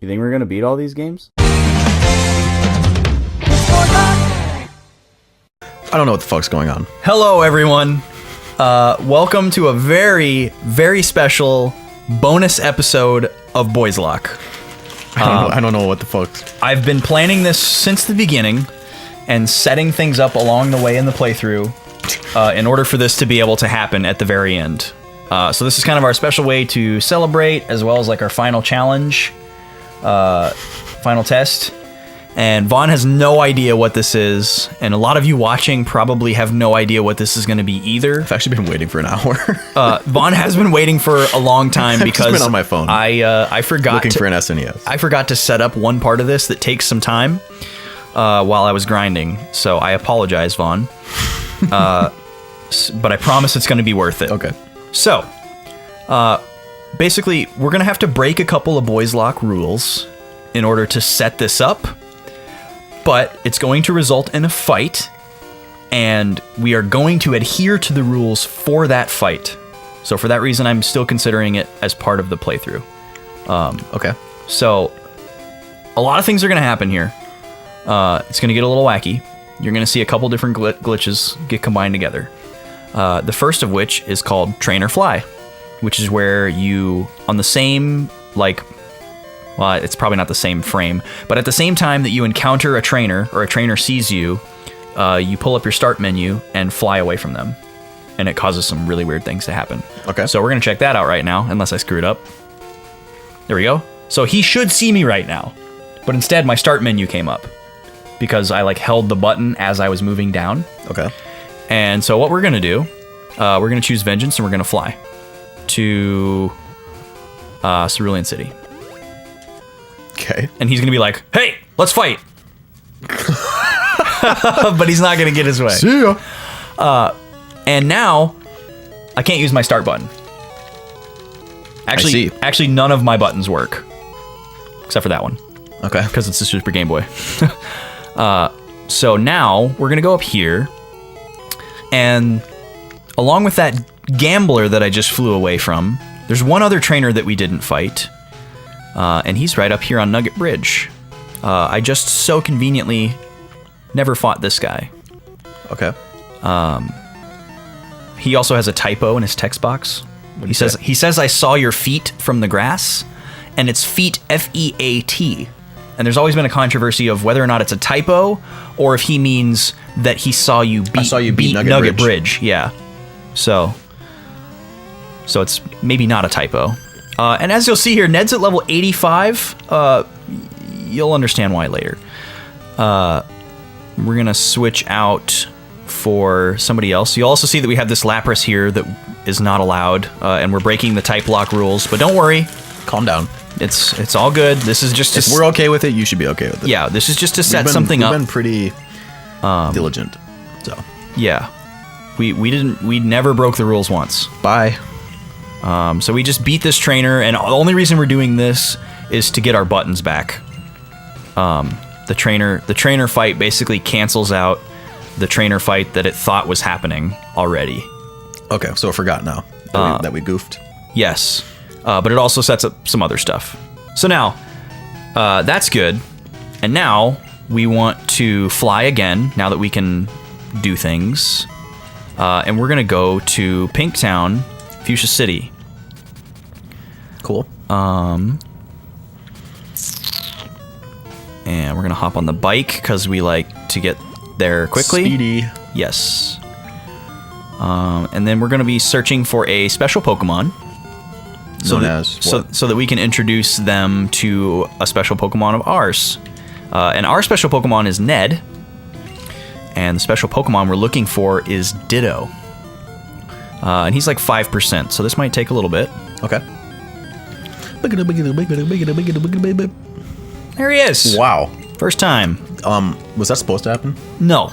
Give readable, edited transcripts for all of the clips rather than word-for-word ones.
You think we're gonna beat all these games? I don't know what the fuck's going on. Hello, everyone. Welcome to a very, very special bonus episode of BOYSLOCKE. I don't know what the fuck. I've been planning this since the beginning and setting things up along the way in the playthrough in order for this to be able to happen at the very end. So this is kind of our special way to celebrate, as well as like our final challenge, final test. And Vaughn has no idea what this is, and a lot of you watching probably have no idea what this is going to be either. I've actually been waiting for an hour. Vaughn has been waiting for a long time because I've just been on my phone. I forgot looking for an SNES. I forgot to set up one part of this that takes some time while I was grinding, so I apologize, Vaughn. But I promise it's going to be worth it. Okay. So, basically, we're going to have to break a couple of BOYSLOCKE rules in order to set this up. But it's going to result in a fight, and we are going to adhere to the rules for that fight. So for that reason, I'm still considering it as part of the playthrough. Okay. So a lot of things are going to happen here. It's going to get a little wacky. You're going to see a couple different glitches get combined together. The first of which is called Train or Fly, which is where you, on the same, well, it's probably not the same frame, but at the same time that you encounter a trainer, or a trainer sees you, you pull up your start menu and fly away from them. And it causes some really weird things to happen. Okay. So we're going to check that out right now, unless I screwed up. There we go. So he should see me right now. But instead, my start menu came up. Because I held the button as I was moving down. Okay. And so what we're going to do, we're going to choose Vengeance, and we're going to fly to Cerulean City. Okay. And he's going to be like, hey, let's fight. But he's not going to get his way. See ya. And now, I can't use my start button. Actually, none of my buttons work. Except for that one. Okay. Because it's a Super Game Boy. So now, we're going to go up here. And along with that gambler that I just flew away from, there's one other trainer that we didn't fight. And he's right up here on Nugget Bridge. I just so conveniently never fought this guy. Okay. He also has a typo in his text box. He says I saw your feet from the grass, and it's feet, F-E-A-T. And there's always been a controversy of whether or not it's a typo, or if he means that he saw you beat Nugget Bridge. Yeah. So it's maybe not a typo. And as you'll see here, Ned's at level 85. You'll understand why later. We're going to switch out for somebody else. You'll also see that we have this Lapras here that is not allowed, and we're breaking the type lock rules. But don't worry. Calm down. It's all good. This is just if we're okay with it, you should be okay with it. Yeah, this is just to set something up. We've been pretty diligent. So yeah, we never broke the rules once. Bye. So we just beat this trainer, and the only reason we're doing this is to get our buttons back. The trainer fight basically cancels out the trainer fight that it thought was happening already. Okay, so I forgot now that we goofed. Yes, but it also sets up some other stuff. So now, that's good. And now we want to fly again, now that we can do things. And we're going to go to Pinktown, Fuchsia City. Cool. And we're going to hop on the bike because we like to get there quickly. Speedy. Yes. And then we're going to be searching for a special Pokemon. So that we can introduce them to a special Pokemon of ours. And our special Pokemon is Ned. And the special Pokemon we're looking for is Ditto. And he's like 5%, so this might take a little bit. Okay. There he is. Wow. First time. Was that supposed to happen? No.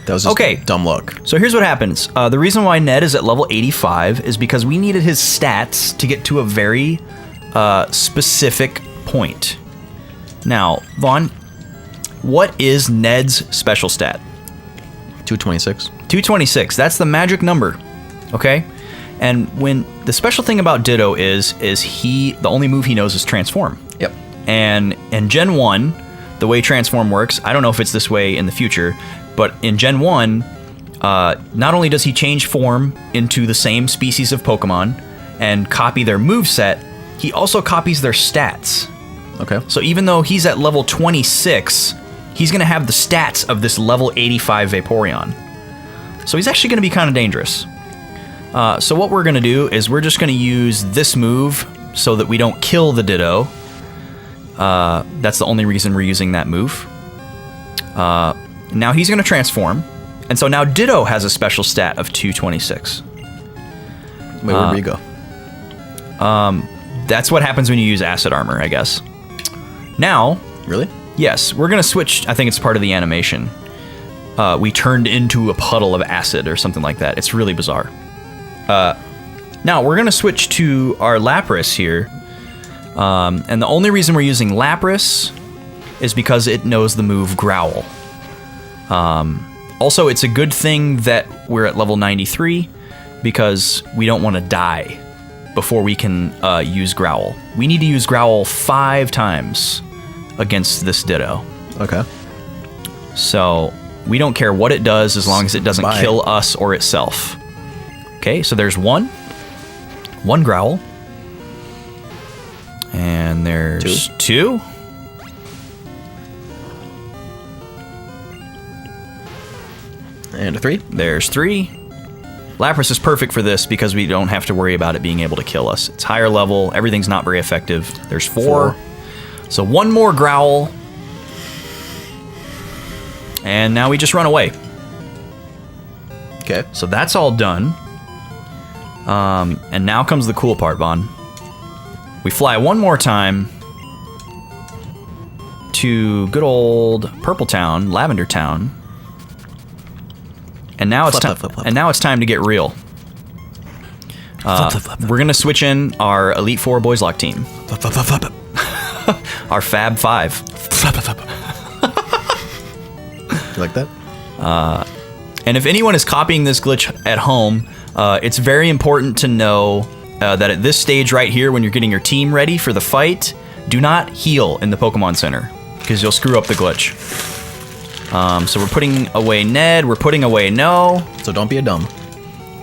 That was just dumb luck. So here's what happens. The reason why Ned is at level 85 is because we needed his stats to get to a very specific point. Now, Vaughn, what is Ned's special stat? 226. 226. That's the magic number. Okay? And when the special thing about Ditto is the only move he knows is transform. Yep. And in Gen 1, the way Transform works, I don't know if it's this way in the future, but in Gen 1, not only does he change form into the same species of Pokemon and copy their moveset, he also copies their stats. Okay. So even though he's at level 26, he's going to have the stats of this level 85 Vaporeon. So he's actually going to be kind of dangerous. So what we're going to do is we're just going to use this move so that we don't kill the Ditto. That's the only reason we're using that move. Now he's going to transform. And so now Ditto has a special stat of 226. Wait, where do we go? That's what happens when you use Acid Armor, I guess. Now... Really? Yes, we're going to switch. I think it's part of the animation. We turned into a puddle of acid or something like that. It's really bizarre. Now, we're going to switch to our Lapras here. And the only reason we're using Lapras is because it knows the move Growl. Also, it's a good thing that we're at level 93 because we don't want to die before we can use Growl. We need to use Growl 5 times against this Ditto. Okay. So we don't care what it does as long as it doesn't kill us or itself. Okay, so there's one Growl. And there's two. And a 3. There's 3. Lapras is perfect for this because we don't have to worry about it being able to kill us. It's higher level. Everything's not very effective. There's 4. So one more Growl. And now we just run away. Okay. So that's all done. And now comes the cool part, Vaughn. We fly one more time to good old Purple Town, Lavender Town. And now it's time. And now it's time to get real. We're gonna switch in our Elite Four BOYSLOCKE team. Our Fab Five. You like that? And if anyone is copying this glitch at home, it's very important to know that at this stage right here, when you're getting your team ready for the fight, do not heal in the Pokemon Center because you'll screw up the glitch. So we're putting away Ned, we're putting away No. So don't be a dumb.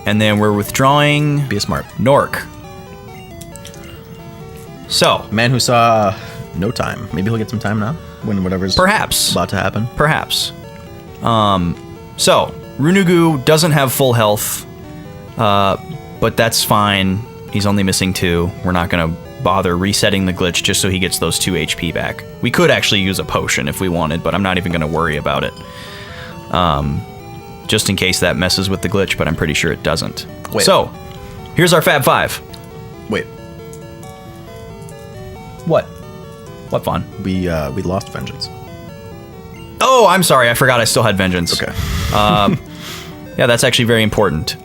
And then we're withdrawing... Be a smart. Nork. So... Man who saw no time. Maybe he'll get some time now? When whatever's perhaps about to happen. Perhaps. So, Runugu doesn't have full health, but that's fine. He's only missing 2. We're not going to bother resetting the glitch just so he gets those 2 HP back. We could actually use a potion if we wanted, but I'm not even going to worry about it. Just in case that messes with the glitch, but I'm pretty sure it doesn't. Wait. So, here's our Fab 5. Wait. What? What, Vaughn? We lost Vengeance. Oh, I'm sorry. I forgot I still had Vengeance. Okay. Yeah, that's actually very important.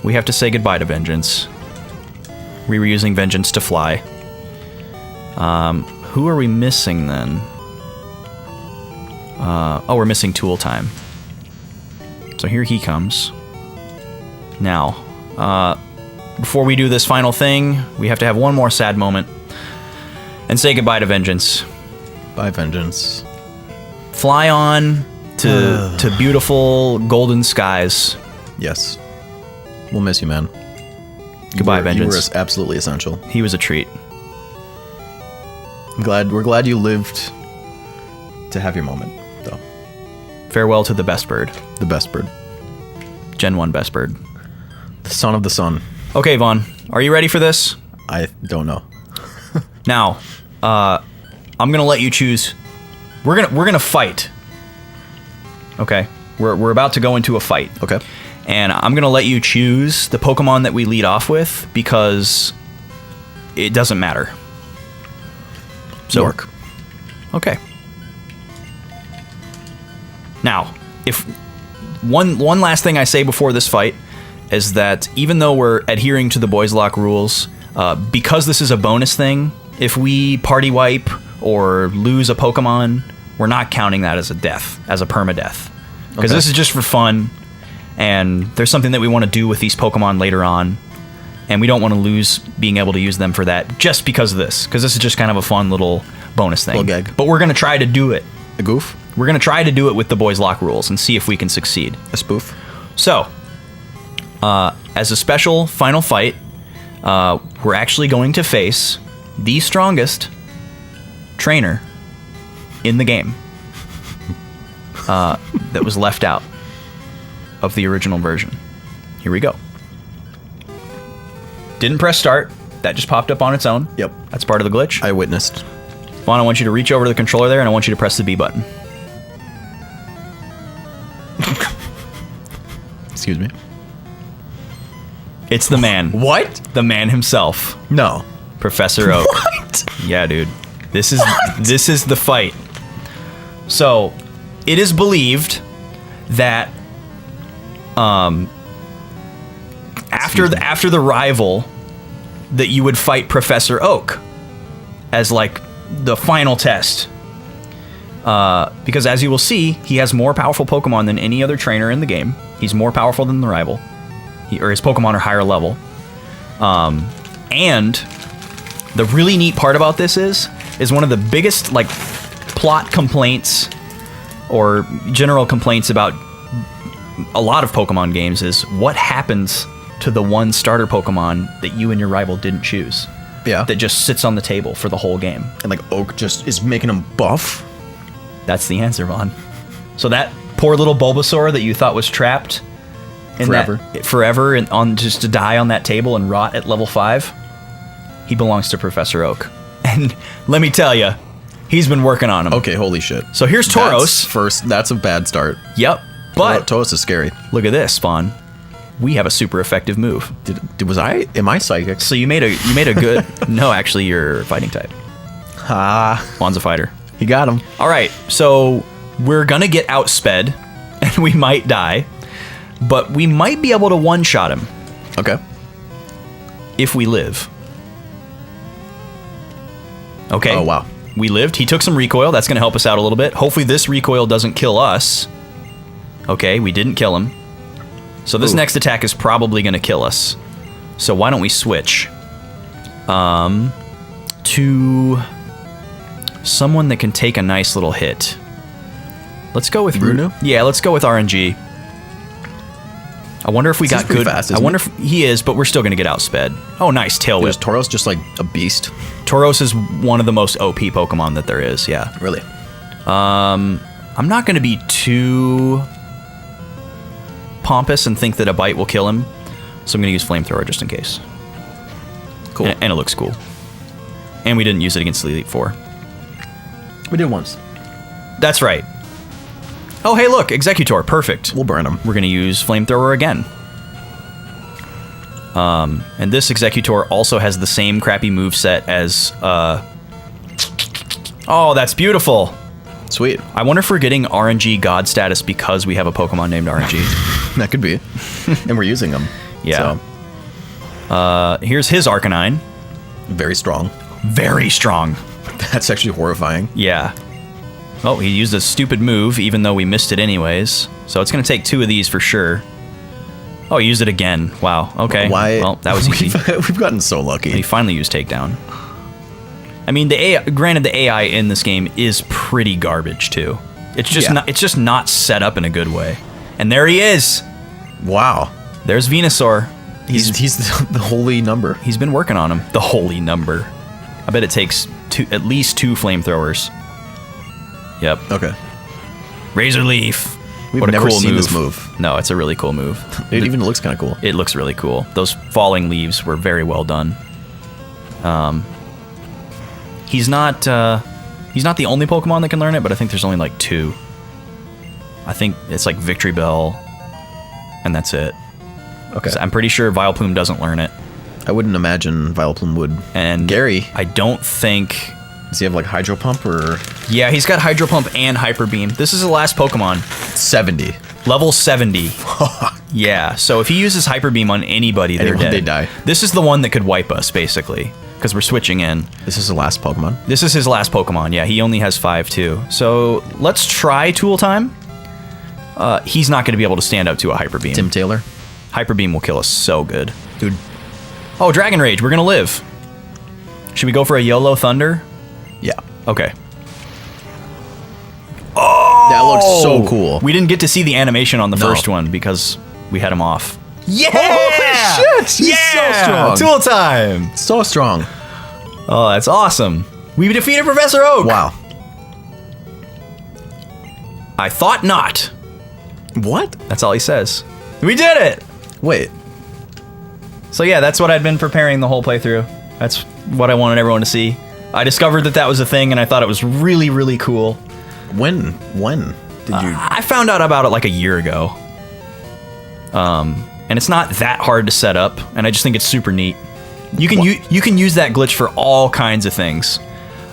We have to say goodbye to Vengeance. We were using Vengeance to fly. Who are we missing then? Oh, we're missing Tool Time. So here he comes. Now, before we do this final thing, we have to have one more sad moment and say goodbye to Vengeance. Bye, Vengeance. Fly on to beautiful golden skies. Yes. We'll miss you, man. Goodbye, Vengeance. You were absolutely essential. He was a treat. We're glad you lived to have your moment, though. Farewell to the best bird. The best bird. Gen 1 best bird. The son of the sun. Okay, Vaughn. Are you ready for this? I don't know. Now, I'm gonna let you choose. We're gonna fight. Okay. We're about to go into a fight. Okay. And I'm gonna let you choose the Pokemon that we lead off with because it doesn't matter. So, York. Okay. Now, if one last thing I say before this fight is that even though we're adhering to the BOYSLOCKE rules, because this is a bonus thing, if we party wipe or lose a Pokemon, we're not counting that as a death, as a permadeath. Because this is just for fun, and there's something that we want to do with these Pokemon later on. And we don't want to lose being able to use them for that just because of this. Because this is just kind of a fun little bonus thing. Little gag. But we're going to try to do it. A goof? We're going to try to do it with the Boys Lock rules and see if we can succeed. A spoof? So, as a special final fight, we're actually going to face the strongest trainer in the game that was left out of the original version. Here we go. Didn't press start. That just popped up on its own. Yep. That's part of the glitch. I witnessed. Vaughn, I want you to reach over to the controller there, and I want you to press the B button. Excuse me. It's the man. What? The man himself. No. Professor Oak. What? Yeah, dude. This is the fight. So, it is believed that after the rival that you would fight Professor Oak as like the final test. Because as you will see, he has more powerful Pokemon than any other trainer in the game. He's more powerful than the rival. Or his Pokemon are higher level. And the really neat part about this is one of the biggest like plot complaints or general complaints about a lot of Pokemon games is what happens to the one starter Pokemon that you and your rival didn't choose. Yeah. That just sits on the table for the whole game. And like Oak just is making him buff. That's the answer, Vaughn. So that poor little Bulbasaur that you thought was trapped in forever and on just to die on that table and rot at level 5, he belongs to Professor Oak. And let me tell you, he's been working on him. Okay, holy shit. So here's Tauros. That's a bad start. Yep. But Tauros is scary. Look at this, Spawn. We have a super effective move. Am I psychic? So you made a good no, actually you're fighting type. Spawn's a fighter. He got him. All right, so we're gonna get outsped, and we might die, but we might be able to one-shot him. Okay. If we live. Okay. Oh, wow. We lived. He took some recoil. That's gonna help us out a little bit. Hopefully this recoil doesn't kill us. Okay, we didn't kill him. So this next attack is probably gonna kill us. So why don't we switch? To someone that can take a nice little hit. Let's go with Runu? Yeah, let's go with RNG. I wonder if we got good. Fast, I wonder if he is, but we're still gonna get outsped. Oh, nice tail whip. Is Tauros just like a beast? Tauros is one of the most OP Pokemon that there is. Yeah. Really? I'm not gonna be too pompous and think that a bite will kill him, so I'm gonna use Flamethrower just in case. Cool. And it looks cool. And we didn't use it against the Elite Four. We did once. That's right. Oh, hey, look, Exeggutor, perfect. We'll burn him. We're gonna use Flamethrower again. And this Exeggutor also has the same crappy moveset as, oh, that's beautiful. Sweet. I wonder if we're getting RNG God status because we have a Pokemon named RNG. That could be. And we're using them. Yeah. So. Here's his Arcanine. Very strong. Very strong. That's actually horrifying. Yeah. Oh, he used a stupid move, even though we missed it anyways. So it's going to take 2 of these for sure. Oh, he used it again. Wow. Okay. Why? Well, that was easy. We've gotten so lucky. He finally used Takedown. I mean, the AI, granted, the AI in this game is pretty garbage too. It's just not. It's just not set up in a good way. And there he is. Wow. There's Venusaur. He's the holy number. He's been working on him. The holy number. I bet it takes at least 2 flamethrowers. Yep. Okay. Razor Leaf. We've what a never cool seen move. this move. No, it's a really cool move. It even looks kind of cool. It looks really cool. Those falling leaves were very well done. He's not the only Pokemon that can learn it, but I think there's only like 2. I think it's like Victory Bell, and that's it. Okay. I'm pretty sure Vileplume doesn't learn it. I wouldn't imagine Vileplume would. And Gary, I don't think. Does he have like Hydro Pump or? Yeah, he's got Hydro Pump and Hyper Beam. This is the last Pokemon. 70. Level 70. Yeah, so if he uses Hyper Beam on anybody, they're dead. They die. This is the one that could wipe us, basically, because we're switching in. This is the last Pokemon? This is his last Pokemon, yeah. He only has 5, too. So let's try Tool Time. He's not going to be able to stand up to a Hyper Beam. Tim Taylor? Hyper Beam will kill us so good. Dude. Oh, Dragon Rage. We're gonna live. Should we go for a YOLO Thunder? Yeah. Okay. That looks so cool. We didn't get to see the animation on the first one because we had him off. Yeah! Holy shit! He's so strong. Tool time! So strong. Oh, that's awesome. We defeated Professor Oak! Wow. I thought not. What? That's all he says. We did it! Wait. So yeah, that's what I'd been preparing the whole playthrough. That's what I wanted everyone to see. I discovered that that was a thing, and I thought it was really, really cool. When did you? I found out about it like a year ago. And it's not that hard to set up, and I just think it's super neat. You can use that glitch for all kinds of things.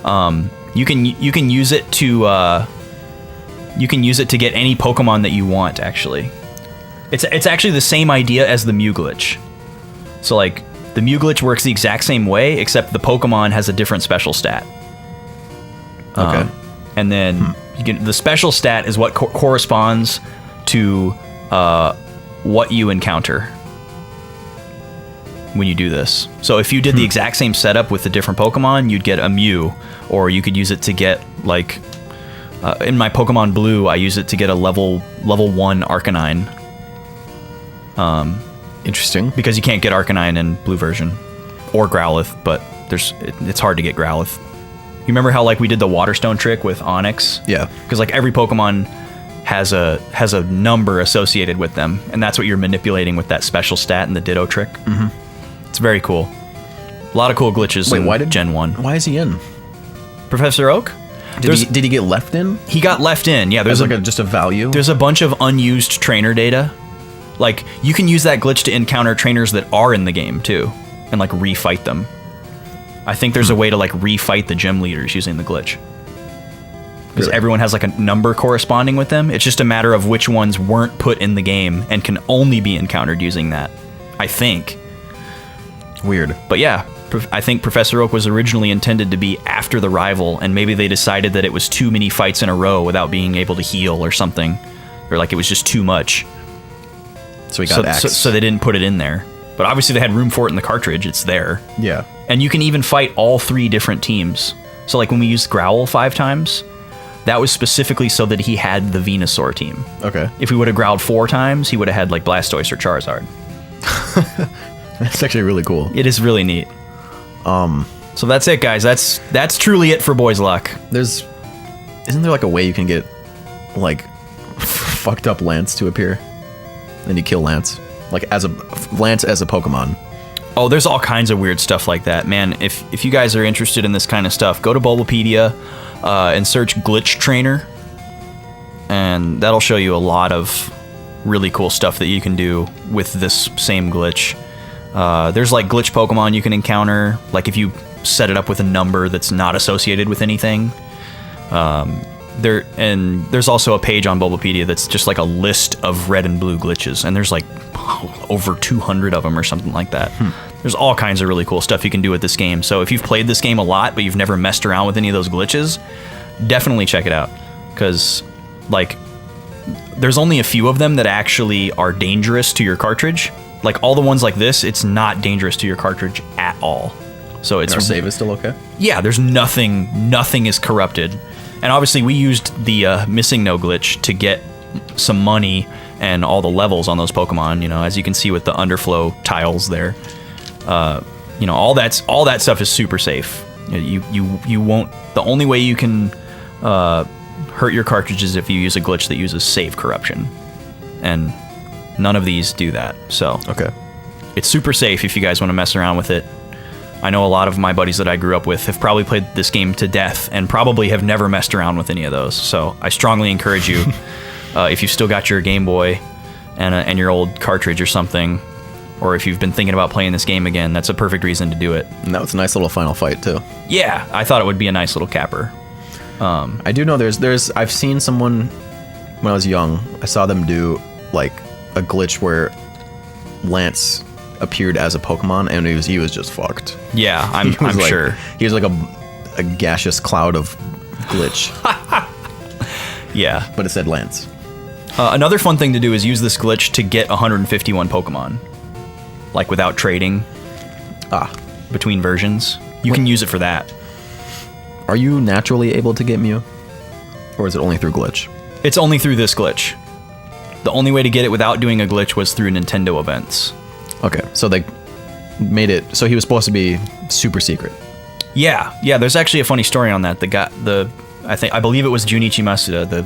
You can use it to get any Pokemon that you want. Actually, it's actually the same idea as the Mew glitch. So like the Mew glitch works the exact same way, except the Pokemon has a different special stat. Okay. And then the special stat is what corresponds to what you encounter when you do this. So if you did the exact same setup with a different Pokemon, you'd get a Mew, or you could use it to get like in my Pokemon Blue, I use it to get a level 1 Arcanine. Interesting. Because you can't get Arcanine in Blue version or Growlithe, but it's hard to get Growlithe. You remember how like we did the Waterstone trick with Onyx? Yeah. Because like every Pokemon has a number associated with them, and that's what you're manipulating with that special stat and the Ditto trick. Mm-hmm. It's very cool. A lot of cool glitches. Wait, in Gen 1. Why is he in? Professor Oak? Did he get left in? He got left in. Yeah, there's just a value. There's a bunch of unused trainer data. Like you can use that glitch to encounter trainers that are in the game too, and like refight them. I think there's a way to like refight the gym leaders using the glitch. Because everyone has like a number corresponding with them. It's just a matter of which ones weren't put in the game and can only be encountered using that. I think. Weird. But yeah, I think Professor Oak was originally intended to be after the rival, and maybe they decided that it was too many fights in a row without being able to heal or something. Or like it was just too much. So he got axed. So they didn't put it in there. But obviously they had room for it in the cartridge. It's there. Yeah. And you can even fight all 3 different teams. So like when we used Growl 5 times, that was specifically so that he had the Venusaur team. Okay. If we would have growled 4 times, he would have had like Blastoise or Charizard. That's actually really cool. It is really neat. So that's it, guys. That's truly it for Boys Luck. Isn't there like a way you can get like fucked up Lance to appear? Then you kill Lance. Like Lance as a Pokemon. Oh, there's all kinds of weird stuff like that, man. If you guys are interested in this kind of stuff, go to Bulbapedia and search Glitch Trainer, and that'll show you a lot of really cool stuff that you can do with this same glitch. There's like glitch Pokemon you can encounter, like if you set it up with a number that's not associated with anything. There's also a page on Bulbapedia that's just like a list of red and blue glitches, and there's like over 200 of them or something like that. There's all kinds of really cool stuff you can do with this game. So if you've played this game a lot but you've never messed around with any of those glitches, definitely check it out, because like there's only a few of them that actually are dangerous to your cartridge. Like all the ones like this, it's not dangerous to your cartridge at all. So it's our save is still okay? Yeah, there's nothing is corrupted. And obviously we used the missing no glitch to get some money and all the levels on those Pokemon, you know, as you can see with the underflow tiles there. You know, all that stuff is super safe. You won't, the only way you can hurt your cartridge is if you use a glitch that uses save corruption. And none of these do that. So okay. It's super safe if you guys want to mess around with it. I know a lot of my buddies that I grew up with have probably played this game to death and probably have never messed around with any of those. So I strongly encourage you, if you've still got your Game Boy and your old cartridge or something, or if you've been thinking about playing this game again, that's a perfect reason to do it. And that was a nice little final fight too. Yeah, I thought it would be a nice little capper. I do know I've seen someone when I was young, I saw them do like a glitch where Lance appeared as a Pokemon and he was just fucked. Yeah, I'm like, sure. He was like a gaseous cloud of glitch. Yeah. But it said Lance. Another fun thing to do is use this glitch to get 151 Pokemon. Like without trading. between versions. You can use it for that. Are you naturally able to get Mew? Or is it only through glitch? It's only through this glitch. The only way to get it without doing a glitch was through Nintendo events. Okay, so they made it so he was supposed to be super secret. Yeah, there's actually a funny story on that. I believe it was Junichi Masuda,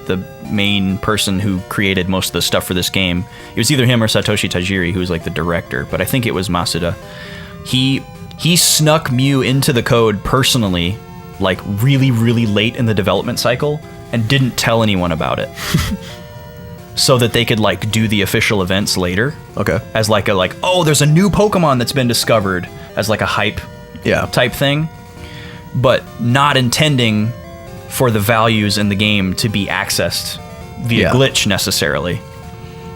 the main person who created most of the stuff for this game. It was either him or Satoshi Tajiri, who was like the director, but I think it was Masuda. He snuck Mew into the code personally, like really, really late in the development cycle, and didn't tell anyone about it. So that they could like do the official events later. Okay. As like oh, there's a new Pokemon that's been discovered, as like a hype type thing. But not intending for the values in the game to be accessed via glitch necessarily.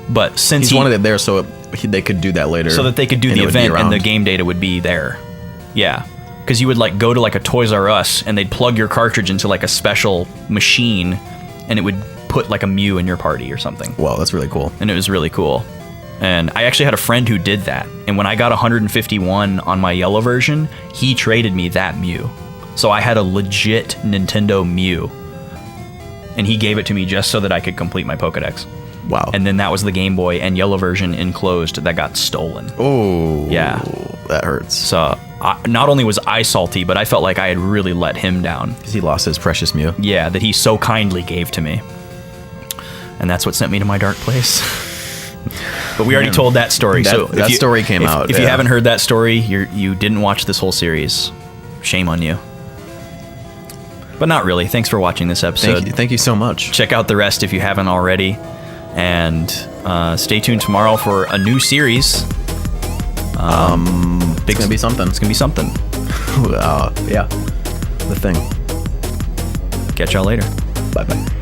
But since he wanted it there so they could do that later. So that they could do the event and the game data would be there. Yeah. Because you would like go to like a Toys R Us and they'd plug your cartridge into like a special machine and it would put like a Mew in your party or something. Wow, that's really cool. And it was really cool. And I actually had a friend who did that. And when I got 151 on my yellow version, he traded me that Mew. So I had a legit Nintendo Mew. And he gave it to me just so that I could complete my Pokedex. Wow. And then that was the Game Boy and yellow version enclosed that got stolen. Oh. Yeah. That hurts. So not only was I salty, but I felt like I had really let him down. Because he lost his precious Mew. Yeah, that he so kindly gave to me. And that's what sent me to my dark place. But we already told that story. That story came out. If you haven't heard that story, you didn't watch this whole series. Shame on you. But not really. Thanks for watching this episode. Thank you so much. Check out the rest if you haven't already. And stay tuned tomorrow for a new series. It's going to be something. It's going to be something. Yeah. The Thing. Catch y'all later. Bye-bye.